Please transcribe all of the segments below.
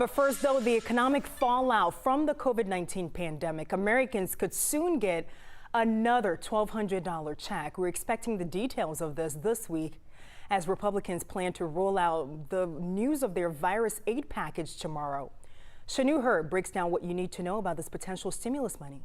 But first, though, the economic fallout from the COVID-19 pandemic, Americans could soon get another $1,200 check. We're expecting the details of this week as Republicans plan to roll out the news of their virus aid package tomorrow. Shanu Hurd breaks down what you need to know about this potential stimulus money.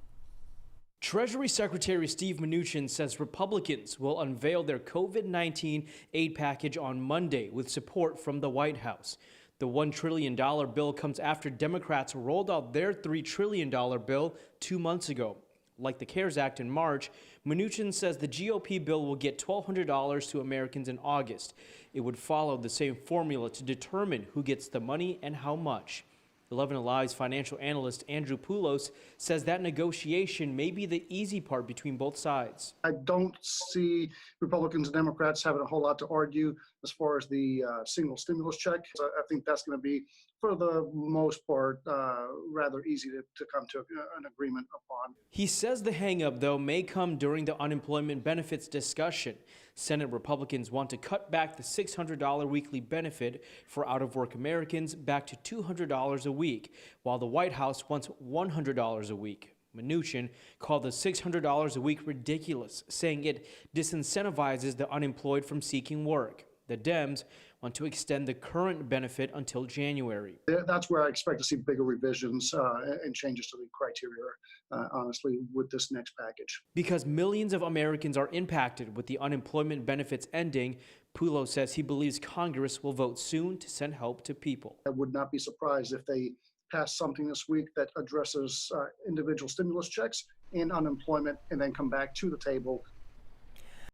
Treasury Secretary Steve Mnuchin says Republicans will unveil their COVID-19 aid package on Monday with support from the White House. The $1 trillion bill comes after Democrats rolled out their $3 trillion bill 2 months ago. Like the CARES Act in March, Mnuchin says the GOP bill will get $1,200 to Americans in August. It would follow the same formula to determine who gets the money and how much. 11 Alive's financial analyst Andrew Poulos says that negotiation may be the easy part between both sides. I don't see Republicans and Democrats having a whole lot to argue as far as the single stimulus check. So I think that's going to be, for the most part, rather easy to come to an agreement upon. He says the hang-up, though, may come during the unemployment benefits discussion. Senate Republicans want to cut back the $600 weekly benefit for out-of-work Americans back to $200 a week, while the White House wants $100 a week. Mnuchin called the $600 a week ridiculous, saying it disincentivizes the unemployed from seeking work. The Dems want to extend the current benefit until January. That's where I expect to see bigger revisions and changes to the criteria, honestly, with this next package. Because millions of Americans are impacted with the unemployment benefits ending, Poulos says he believes Congress will vote soon to send help to people. I would not be surprised if they pass something this week that addresses individual stimulus checks and unemployment, and then come back to the table